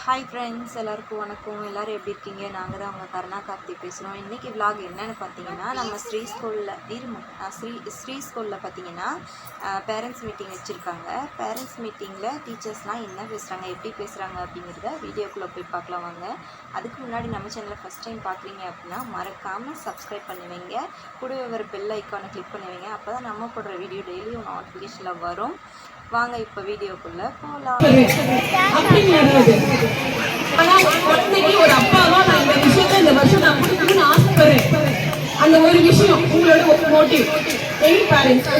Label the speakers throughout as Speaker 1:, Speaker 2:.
Speaker 1: Hi friends, எல்லாருக்கும் வணக்கம். எல்லோரும் எப்படி இருக்கீங்க? நாங்கள் தான் அவங்க கருணா கார்த்தி பேசுகிறோம். இன்றைக்கி விலாக் என்னென்னு பார்த்தீங்கன்னா, நம்ம ஸ்ரீ ஸ்கூலில் பார்த்தீங்கன்னா பேரண்ட்ஸ் மீட்டிங் வச்சுருக்காங்க. பேரண்ட்ஸ் மீட்டிங்கில் டீச்சர்ஸ்லாம் என்ன பேசுகிறாங்க, எப்படி பேசுகிறாங்க அப்படிங்கிறத வீடியோக்குள்ளே போய் பார்க்கலாம் வாங்க. அதுக்கு முன்னாடி நம்ம சேனலை ஃபஸ்ட் டைம் பார்க்குறீங்க அப்படின்னா மறக்காமல் சப்ஸ்கிரைப் பண்ணுவீங்க, கூடவே ஒரு பெல் ஐக்கானை கிளிக் பண்ணுவீங்க. அப்போ தான் நம்ம போடுற வீடியோ டெய்லியும் நோட்டிஃபிகேஷனில் வரும். வாங்க இப்போ வீடியோக்குள்ள போகலாம்.
Speaker 2: ஒரு அப்பாவா நான் இந்த விஷயத்தை இந்த வருஷம் நான் கொடுக்கணும்னு ஆசைப்படுறேன். அந்த ஒரு விஷயம் உங்களோட ஒரு மோட்டிவ். எனி பேரண்ட்ஸ்,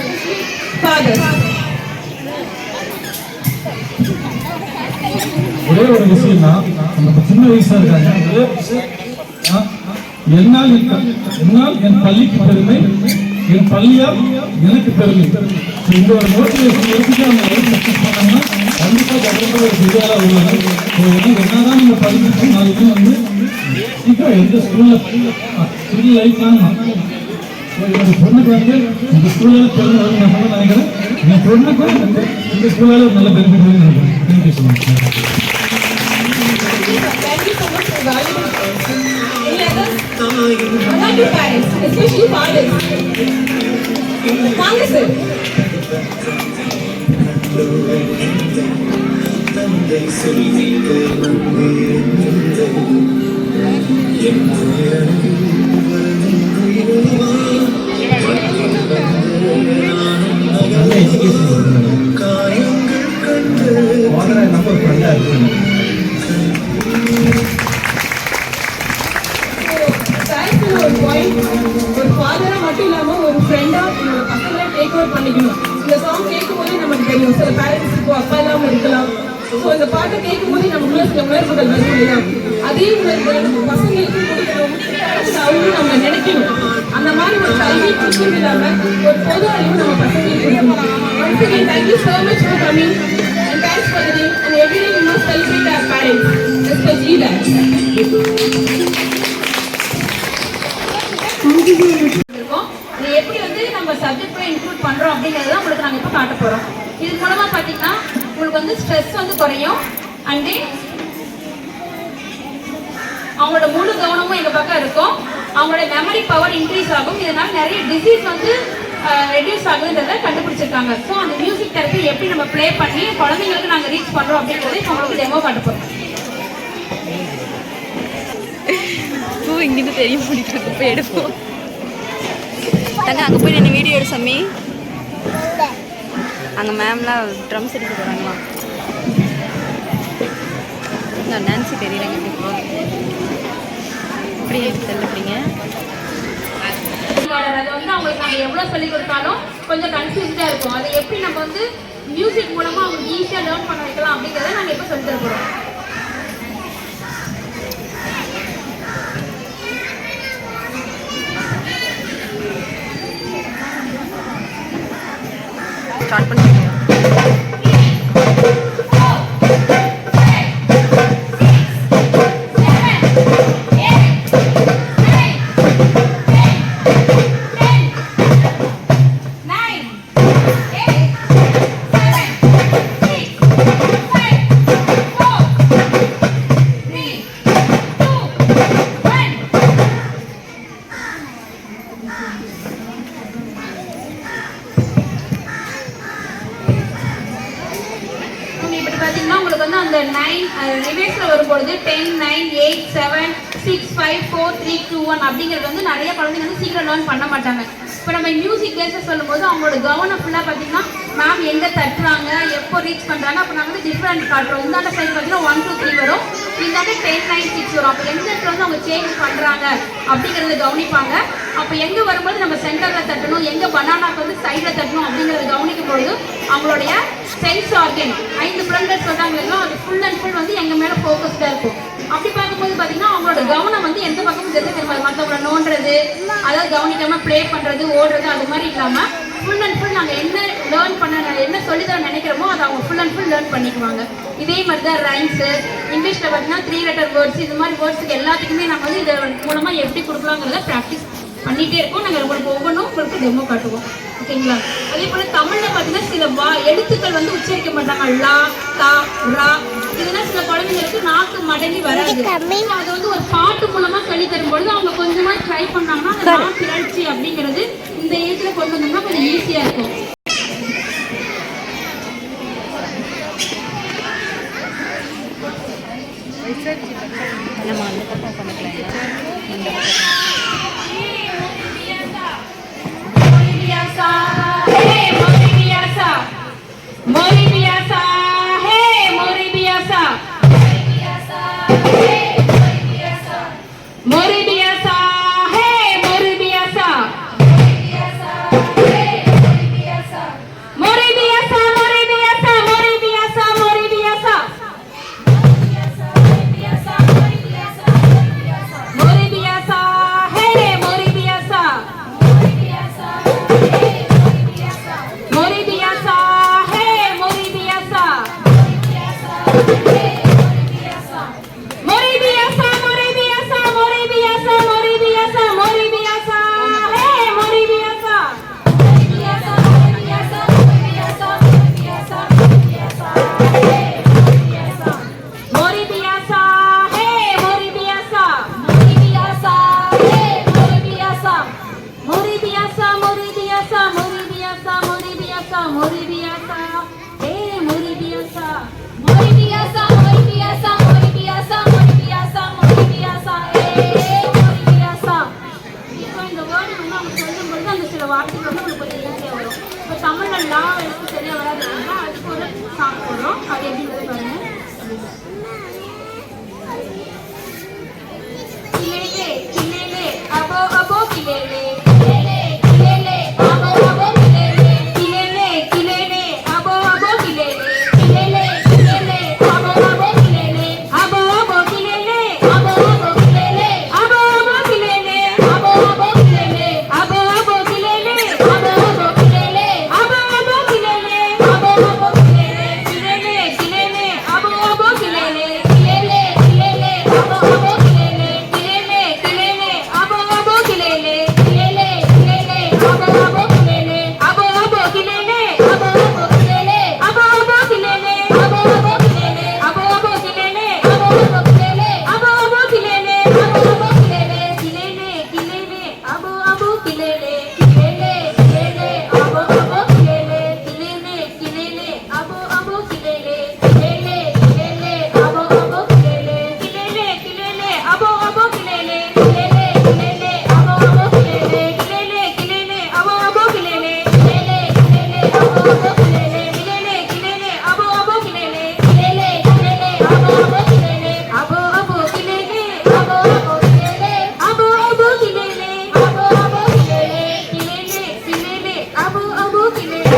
Speaker 2: ஃபாதர்,
Speaker 3: ஒரே ஒரு விஷயம் தான், நம்ம சின்ன வயசா இருக்காங்க. என்னால் என் பள்ளிக்கு பெருமை, என் பள்ளியால் எனக்கு பெருமை. இந்த ஒரு மோட்டிவேஷன் எடுத்துட்டு அவங்க சக்சஸ் பண்ணாங்கன்னா கண்டிப்பாக கண்டிப்பாக ஒரு பெரியாராக உள்ளது. என்னதான் நம்ம படிச்சுட்டு நாளைக்கு சீக்கிரம் எந்த ஸ்கூல் லைஃப் தான் என்னோட பொண்ணுக்கு இந்த ஸ்கூலால பெருமை வரும் நான் நினைக்கிறேன். என் பொண்ணுக்கும் இந்த ஸ்கூலால ஒரு நல்ல பெருமை வரும்னு நினைக்கிறேன். Thank you so much.
Speaker 2: especially fathers. Thank you, sir. ஒரு ஃபாதரா மட்டும் இல்லாம ஒரு ஃப்ரெண்டா ஒரு பசங்களை டேக் ஓவர் பண்ணிக்கணும். இந்த சாங் கேட்கும் போதே நமக்கு தெரியும் சில பேரண்ட்ஸுக்கு அப்பா இல்லாம இருக்கலாம். ஸோ இந்த பாட்டை கேட்கும் போதே நமக்குள்ள சில உணர்வுகள் வரும் இல்லையா? அதே உணர்வுகள் பசங்களுக்கு அவங்களும் நம்ம நினைக்கணும். அந்த மாதிரி ஒரு கல்வி மட்டும் இல்லாம ஒரு பொது அறிவு நம்ம பசங்களுக்கு கொடுக்கணும். Once again, thank you so much for coming and thanks for the day. And every day we must celebrate our parents, especially that. எப்படி நம்ம சப்ஜெக்ட் இன்க்ளூட் பண்றோம் அப்படிங்கறத உங்களுக்கு நாங்க இப்ப காட்ட போறோம். இது மூலமா பாத்தீங்கன்னா உங்களுக்கு ஸ்ட்ரெஸ் குறையும். அண்ட் அவங்களோட முழு கவனமும் எங்க பக்கம் இருக்கும். அவங்களோட மெமரி பவர் இன்க்ரீஸ் ஆகும். இதனால நிறைய டிசீஸ் ரெடியூஸ் ஆகுதுன்றத கண்டுபிடிச்சிருக்காங்க. ஸோ அந்த மியூசிக் தெரப்பி எப்படி நம்ம பிளே பண்ணி குழந்தைங்களுக்கு நாங்க ரீச் பண்றோம் அப்படிங்கறத இப்ப உங்களுக்கு டெமோ காட்ட போறோம்.
Speaker 1: இங்கிருந்து தெரியும் முடிக்கிறது போய் எடுப்போம். அங்கே போய் நின்று வீடியோ எடு சாமி. அங்கே மேம்லாம் ட்ரம்ஸ் எடுக்க போகிறாங்களா? நான் டான்ஸு தெரியலங்க. எப்படி தெரியலப்பீங்க?
Speaker 2: அதை அவங்களுக்கு நாங்கள் எவ்வளோ சொல்லி கொடுத்தாலும் கொஞ்சம் கன்ஃபியூஸ்டாக இருக்கும். அதை எப்படி நம்ம மியூசிக் மூலமாக அவங்களுக்கு ஈஸியாக லேர்ன் பண்ண வைக்கலாம் அப்படிங்கிறத நாங்கள் எப்போ சொல்லி தர போகிறோம்.
Speaker 1: ஸ்டார்ட் பண்ணிக்கலாம். உங்களுக்கு அந்த 9 ரிவர்ஸ்ல வரும்பொழுது 10 9 8 7 6 5 4 3 2 1 அப்படிங்கிறது நிறைய குழந்தைங்க சீக்கிரம் லேர்ன் பண்ண மாட்டாங்க. இப்போ நம்ம மியூசிக் பேஸஸ் சொல்லும்போது அவங்களோட கவனம் ஃபுல்லாக பார்த்தீங்கன்னா மேம் எங்கே தட்டுறாங்க, எப்போ ரீச் பண்ணுறாங்க. அப்போ நாங்கள் டிஃப்ரெண்ட் காட்டுறோம். இந்தாண்ட சைடு பார்த்தீங்கன்னா 1 2 3 வரும், இந்தாண்ட 10 9 6 வரும். அப்போ எந்த இடத்துல அவங்க சேஞ்ச் பண்ணுறாங்க அப்படிங்கிறத கவனிப்பாங்க. அப்போ எங்கே வரும்போது நம்ம சென்டரில் தட்டணும், எங்கே பனானாக்கு சைடில் தட்டணும் அப்படிங்கிறத கவனிக்கும் பொழுது அவங்களுடைய சென்ஸ் ஆர்கன் 5 புலன்கள் சொல்கிறாங்களோ அது ஃபுல் அண்ட் ஃபுல் எங்கள் மேலே ஃபோக்கஸ்டாக இருக்கும். அப்படி பார்க்கும்போது பார்த்தீங்கன்னா அவங்களோட கவனம் எந்த பக்கமும் தெரியாது. மற்றவங்களை நோண்டுறது, அதாவது கவனிக்காமல் ப்ளே பண்ணுறது, ஓடுறது, அது மாதிரி இல்லாமல் ஃபுல் அண்ட் ஃபுல் நாங்கள் என்ன லேர்ன் பண்ண என்ன சொல்லித்தர நினைக்கிறோமோ அதை அவங்க ஃபுல் அண்ட் ஃபுல் லேர்ன் பண்ணிக்குவாங்க. இதே மாதிரி தான் ரைம்ஸு இங்கிலீஷில் பார்த்தீங்கன்னா 3 லெட்டர் வேர்ட்ஸ், இது மாதிரி வேர்ட்ஸுக்கு எல்லாத்துக்குமே நம்ம இதை மூலமாக எப்படி கொடுக்கலாங்கிறத ப்ராக்டிஸ் பண்ணிகிட்டே இருக்கோம். நாங்கள் உங்களுக்கு ஒவ்வொன்றும் உங்களுக்கு டெமோ காட்டுவோம். ஓகேங்களா? அதே போல் தமிழில் பார்த்தீங்கன்னா சில எழுத்துக்கள் உச்சரிக்க மாட்டாங்க. லா, தா, ரா, இதெல்லாம் சில குழந்தைங்களுக்கு நாக்கு மடங்கி வராது. அது வந்து ஒரு பாட்டு மூலமா சொல்லி தரும்பொழுது அவங்க கொஞ்சமா ட்ரை பண்ணாங்கன்னா அந்த நாக்கு இழற்சி அப்படிங்கிறது இந்த ஏஜ்ல கொண்டு வந்தோம்னா கொஞ்சம் ஈஸியா இருக்கும். வார்த்தைகள் வந்து உங்களுக்கு கொஞ்சம் ஈஸியாக வரும். இப்போ தமிழில் லா எழுத்து சரியாக வராது அப்படின்னா அதுக்கு ஒரு சாங் போடுறோம். அது எப்படிங்கிறது பாருங்க. கிளேலே கிளேலே அபோ அபோ கிளேலே கிளேலே கிளேலே அபோ அபோ கிளேலே கிளேலே கிளேலே அபோ அபோ கிளேலே கிளேலே கிளேலே அபோ அபோ கிளேலே அபோ அபோ கிளேலே அபோ அபோ கிளேலே அபோ அபோ கிளேலே அபோ அபோ கிளேலே அபோ அபோ கிளேலே அபோ அபோ கிளேலே அபோ அபோ கிளேலே அபோ அபோ கிளேலே கிளேலே கிளேலே அபோ அபோ கிளேலே கிளேலே கிளேலே அபோ அபோ கிளேலே கிளேலே கிளேலே அபோ அபோ கிளேலே கிளேலே கிளேலே அபோ அபோ கிளேலே அபோ அபோ கிளேலே அபோ அபோ கிளேலே அபோ அபோ கிளேலே அபோ அபோ கிளேலே அபோ அபோ கிளேலே அபோ அபோ கிளேலே அபோ அபோ கிளேலே அபோ அபோ கிளேலே கிளேலே கிளேலே அபோ அபோ கிளேலே கிளேலே கிளேலே அபோ அபோ கிளேலே கிளேலே கிளேலே அபோ அபோ கிளேலே கிளேலே கிளேலே அபோ அபோ கிளேலே கிளேலே கிளேலே அபோ அபோ கிளேலே கிளேலே கிளேலே அபோ அபோ கிளேலே கிளேலே கிளேலே அபோ அபோ கிளேலே கிளேலே கிளேலே அபோ அபோ கிளேலே கிளேலே கிளேலே அபோ அபோ கிளேலே கிளேலே கிளேலே அபோ அபோ கிளேலே அபோ அபோ கிளேலே அபோ அபோ கிளேலே அபோ அபோ கிளேலே அபோ அபோ கிளேலே கிளேலே கிளேலே அபோ அபோ கிளேலே.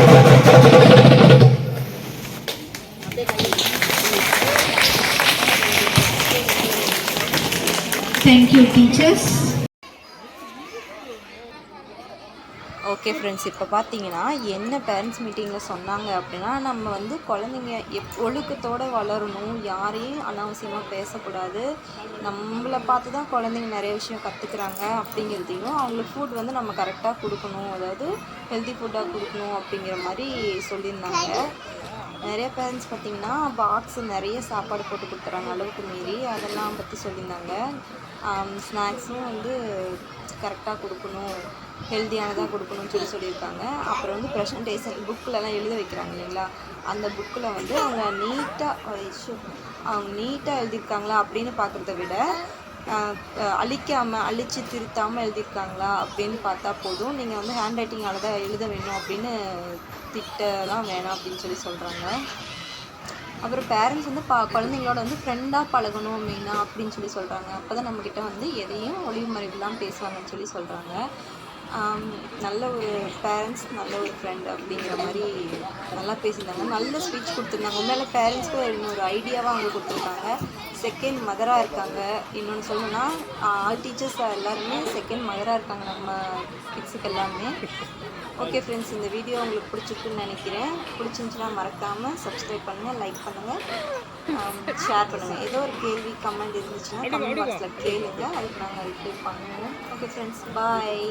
Speaker 1: Thank you, teachers.
Speaker 4: Okay friends, இப்போ பார்த்தீங்கன்னா என்ன பேரண்ட்ஸ் மீட்டிங்கில் சொன்னாங்க அப்படின்னா, நம்ம வந்து குழந்தைங்க ஒழுக்கத்தோடு வளரணும், யாரையும் அனாவசியமாக பேசக்கூடாது, நம்மளை பார்த்து தான் குழந்தைங்க நிறைய விஷயம் கற்றுக்குறாங்க அப்படிங்கிறதையும், அவங்களுக்கு ஃபுட் வந்து நம்ம கரெக்டாக கொடுக்கணும், அதாவது ஹெல்தி ஃபுட்டாக கொடுக்கணும் அப்படிங்கிற மாதிரி சொல்லியிருந்தாங்க. நிறைய பேரண்ட்ஸ் பார்த்திங்கன்னா பாக்ஸு நிறைய சாப்பாடு போட்டு கொடுத்துறாங்க அளவுக்கு மீறி, அதெல்லாம் பற்றி சொல்லியிருந்தாங்க. ஸ்நாக்ஸும் வந்து கரெக்டாக கொடுக்கணும், ஹெல்த்தியானதாக கொடுக்கணும்னு சொல்லியிருக்காங்க. அப்புறம் வந்து ப்ரெசன்டேஷன் புக்கிலலாம் எழுத வைக்கிறாங்க இல்லைங்களா, அந்த புக்கில் வந்து அவங்க நீட்டாக எழுதியிருக்காங்களா அப்படின்னு பார்க்குறத விட அழிச்சு திருத்தாமல் எழுதியிருக்காங்களா அப்படின்னு பார்த்தா போதும். நீங்கள் வந்து ஹேண்ட் ரைட்டிங்கால் தான் எழுத வேணும் அப்படின்னு திட்டலாம் வேணாம் அப்படின்னு சொல்கிறாங்க. அப்புறம் பேரண்ட்ஸ் வந்து குழந்தைங்களோட வந்து ஃப்ரெண்டாக பழகணும் மெயினாக அப்படின்னு சொல்கிறாங்க. அப்போ தான் நம்மக்கிட்ட வந்து எதையும் ஒளிவு மறைவுலாம் பேசுவாங்கன்னு சொல்கிறாங்க. நல்ல ஒரு பேரண்ட்ஸ், நல்ல ஒரு ஃப்ரெண்ட் அப்படிங்கிற மாதிரி நல்லா பேசியிருந்தாங்க, நல்ல ஸ்பீச் கொடுத்துருந்தாங்க. உண்மையில பேரண்ட்ஸ்க்கு இன்னொரு ஐடியாவாக அவங்க கொடுத்துருக்காங்க. செகண்ட் மதராக இருக்காங்க. இன்னொன்று சொல்லணும்னா ஆல் டீச்சர்ஸ் எல்லாருமே செகண்ட் மதராக இருக்காங்க நம்ம கிட்ஸுக்கு எல்லாமே. ஓகே ஃப்ரெண்ட்ஸ், இந்த வீடியோ உங்களுக்கு பிடிச்சிருக்குன்னு நினைக்கிறேன். பிடிச்சிருந்துச்சுன்னா மறக்காமல் சப்ஸ்கிரைப் பண்ணுங்கள், லைக் பண்ணுங்கள், ஷேர் பண்ணுங்கள். ஏதோ ஒரு கேள்வி கமெண்ட் இருந்துச்சுன்னா கமெண்ட் பாக்ஸில் கேளுங்க, அதுக்கு நாங்கள் ரிப்ளை பண்ணுவோம். ஓகே ஃப்ரெண்ட்ஸ், பாய்.